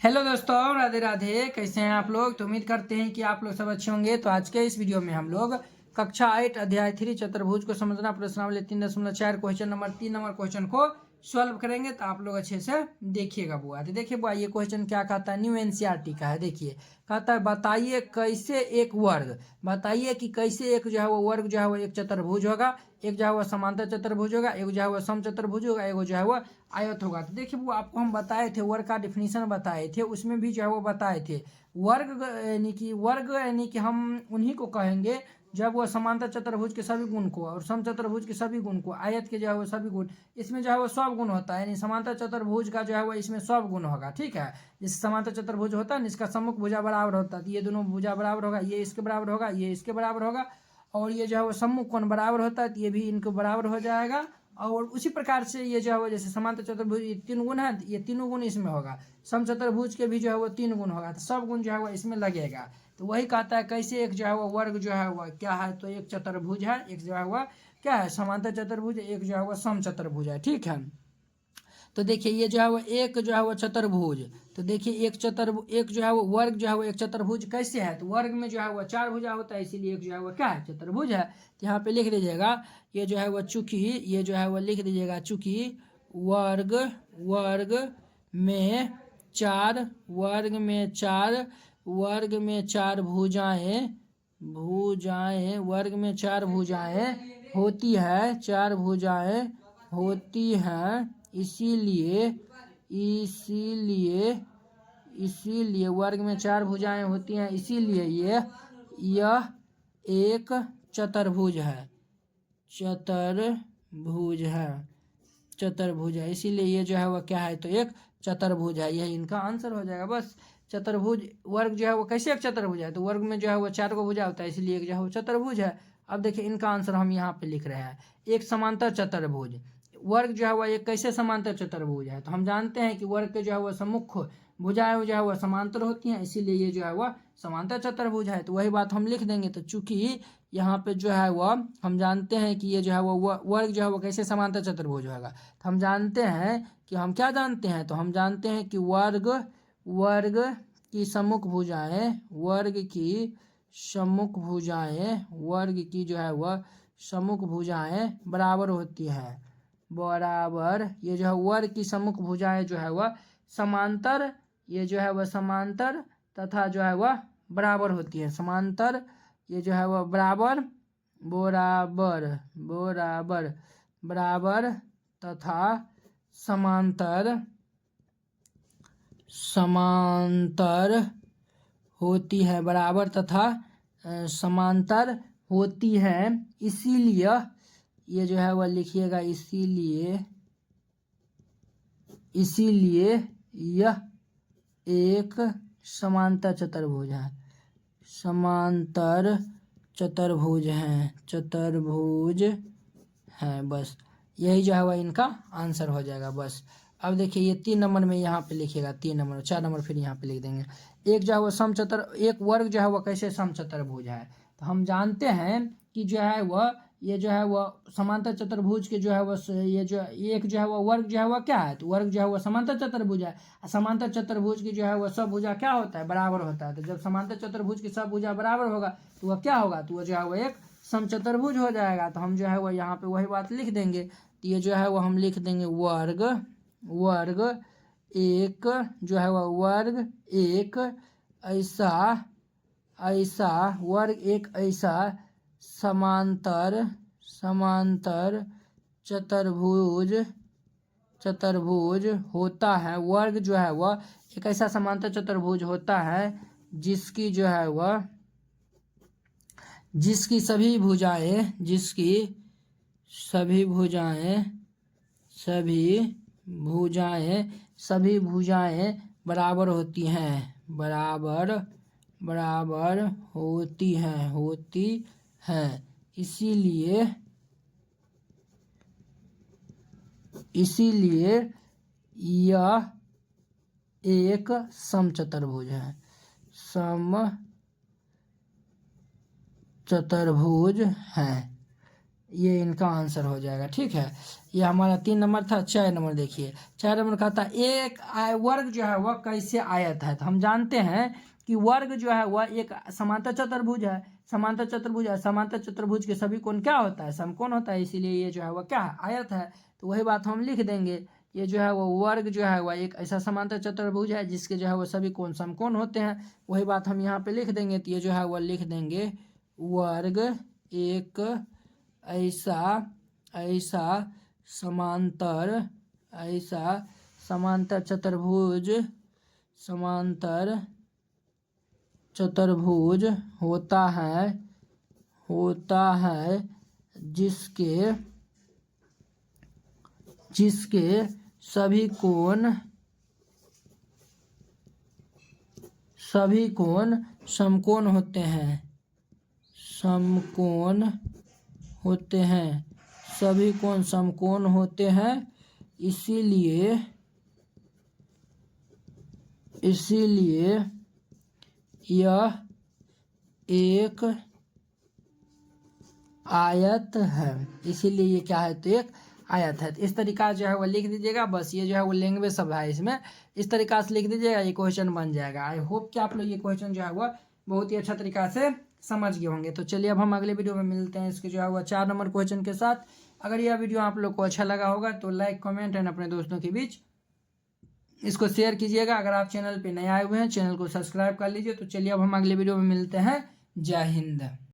Hello दोस्तों, राधे राधे। कैसे हैं आप लोग? तो उम्मीद करते हैं कि आप लोग सब अच्छे होंगे। तो आज के इस वीडियो में हम लोग कक्षा 8 अध्याय 3 चतुर्भुज को समझना प्रश्नावली 3.4 क्वेश्चन नंबर 3 क्वेश्चन को सॉल्व करेंगे। तो आप लोग अच्छे से देखिएगा बुआ। तो देखिए बुआ, ये क्वेश्चन क्या कहता है, न्यू एनसीईआरटी का है। देखिए कहता है बताइए कैसे एक वर्ग, बताइए कि कैसे एक जो है वो वर्ग जो है वो एक चतुर्भुज होगा, एक जो है वो समांतर चतुर्भुज होगा, एक जो है वो समचतुर्भुज होगा, एक जो है वो आयत होगा। तो देखिए वो आपको हम बताए थे, वर्ग का डिफिनीशन बताए थे, उसमें भी जो है वो बताए थे वर्ग यानी कि हम उन्हीं को कहेंगे जब वो समांतर चतुर्भुज के सभी गुण को और समचतुर्भुज के सभी गुण को, आयत के जो है वो सभी गुण, इसमें जो है वो सब गुण होता है। यानी समांतर चतुर्भुज का जो है वो इसमें सब गुण होगा। ठीक है, जैसे समांतर चतुर्भुज होता है ना, इसका सम्मुख भुजा बराबर होता है, तो ये दोनों भुजा बराबर होगा, ये इसके बराबर होगा, ये इसके बराबर होगा, और ये जो है वो सम्मुख कोण बराबर होता है, तो ये भी इनको बराबर हो जाएगा। और उसी प्रकार से ये जो है वो जैसे समांतर चतुर्भुज ये 3 गुण है, ये तीनों गुण इसमें होगा। समचतुर्भुज के भी जो है वो 3 गुण होगा, तो सब गुण जो है वो इसमें लगेगा। तो वही कहता है कैसे एक जो है वो वर्ग जो है वह क्या है, तो एक चतुर्भुज है, एक जो है वह क्या है समांतर चतुर्भुज, एक जो है वह समचतुर्भुज है। ठीक है, तो देखिए ये जो है वो एक जो है वो चतुर्भुज, तो देखिए एक जो है वो वर्ग जो है वो एक चतुर्भुज कैसे है, तो वर्ग में जो है वो 4 भुजा होता है, इसीलिए एक जो है वो क्या है चतुर्भुज है। तो यहाँ पे लिख दीजिएगा ये जो है वो चूंकि, ये जो है वो लिख दीजिएगा चूंकि वर्ग वर्ग में चार वर्ग में चार वर्ग में चार भुजाएं भुजाएं वर्ग में 4 भुजाएं होती है, 4 भुजाएं होती हैं, इसीलिए इसीलिए इसीलिए वर्ग में 4 भुजाएं होती हैं, इसीलिए यह एक चतुर्भुज है, चतुर्भुज है चतुर्भुज है। इसीलिए ये जो है वह क्या है, तो एक चतुर्भुज है। यही इनका आंसर हो जाएगा बस। चतुर्भुज वर्ग जो है वो कैसे एक चतुर्भुज है, तो वर्ग में जो है वो 4 को भुजा होता है, इसलिए एक जो है वो चतुर्भुज है। अब देखिए इनका आंसर हम यहाँ पे लिख रहे हैं, एक समांतर चतुर्भुज। वर्ग जो है वह एक कैसे समांतर चतुर्भुज है, तो हम जानते हैं कि वर्ग के जो है वह सम्मुख भुजाएं जो है वह समांतर होती हैं, इसीलिए ये जो है वह समांतर चतुर्भुज है। तो वही बात हम लिख देंगे। तो चूंकि यहाँ पे जो है वह हम जानते हैं कि ये जो है वो वर्ग जो है वो कैसे समांतर चतुर्भुज होगा, तो हम जानते हैं कि हम क्या जानते हैं, तो हम जानते हैं कि वर्ग वर्ग की सम्मुख भुजाएं वर्ग की सम्मुख भुजाएं वर्ग की जो है वह सम्मुख भुजाएं बराबर होती हैं, बराबर। ये जो है वर्ग की सम्मुख भुजाएं जो है वह समांतर, ये जो है वह समांतर तथा जो है वह बराबर होती है, समांतर, ये जो है वह बराबर बराबर बराबर बराबर तथा समांतर समांतर होती है, बराबर तथा समांतर होती है। इसीलिए ये जो है वह लिखिएगा, इसीलिए इसीलिए यह एक समांतर चतुर्भुज है, समांतर चतुर्भुज है बस। यही जो है वह इनका आंसर हो जाएगा बस। अब देखिए ये 3 नंबर में यहाँ पे लिखिएगा, 3 नंबर 4 नंबर फिर यहाँ पे लिख देंगे। एक जो है वो एक वर्ग जो है वह कैसे समचतुर्भुज है, तो हम जानते हैं कि जो है वह ये जो है वह समांतर चतुर्भुज के जो है वह ये जो एक जो है वह वर्ग जो है वह क्या है, तो वर्ग जो है वह समांतर चतुर्भुज है। समांतर चतुर्भुज की जो है वह सब भुजा क्या होता है, बराबर होता है। तो जब समांतर चतुर्भुज की सब भुजा बराबर होगा तो वह क्या होगा, तो वह जो है वह एक समचतुर्भुज हो जाएगा। तो हम जो है वह यहाँ पे वही बात लिख देंगे। तो ये जो है वह हम लिख देंगे वर्ग वर्ग एक जो है वह वर्ग एक ऐसा ऐसा वर्ग एक ऐसा समांतर समांतर चतुर्भुज चतुर्भुज होता है। वर्ग जो है वह एक ऐसा समांतर चतुर्भुज होता है जिसकी जो है वह जिसकी सभी भुजाएं सभी भुजाएं सभी भुजाएं बराबर होती हैं, बराबर बराबर होती हैं। इसीलिए यह एक समचतुर्भुज है, समचतुर्भुज है। ये इनका आंसर हो जाएगा। ठीक है, ये हमारा 3 नंबर था। 4 नंबर देखिए, 4 नंबर कहता है एक वर्ग जो है वह कैसे आयत है। तो हम जानते हैं कि वर्ग जो है वह एक समांतर चतुर्भुज है। समांतर चतुर्भुज है, समांतर चतुर्भुज के सभी कोण क्या होता है, समकोण होता है, इसीलिए ये जो है वह क्या है, आयत है। तो वही बात हम लिख देंगे, ये जो है वो वर्ग जो है वह एक ऐसा समांतर चतुर्भुज है जिसके जो है वो सभी कोण समकोण होते हैं। वही बात हम यहाँ पे लिख देंगे। तो ये जो है वह लिख देंगे वर्ग एक ऐसा समांतर चतुर्भुज होता है जिसके सभी कोण समकोण होते हैं, सभी कोण समकोण होते हैं। इसीलिए यह एक आयत है। इसीलिए ये क्या है, तो एक आयत है। तो इस तरीका जो है वो लिख दीजिएगा। बस ये जो है वो लैंग्वेज सब है इसमें, इस तरीका से लिख दीजिएगा, ये क्वेश्चन बन जाएगा। आई होप कि आप लोग ये क्वेश्चन जो है वो बहुत ही अच्छा तरीका से समझ गए होंगे। तो चलिए अब हम अगले वीडियो में मिलते हैं इसके जो है वो 4 नंबर क्वेश्चन के साथ। अगर यह वीडियो आप लोग को अच्छा लगा होगा तो लाइक, कमेंट एंड अपने दोस्तों के बीच इसको शेयर कीजिएगा। अगर आप चैनल पे नए आए हुए हैं, चैनल को सब्सक्राइब कर लीजिए। तो चलिए अब हम अगले वीडियो में मिलते हैं। जय हिंद।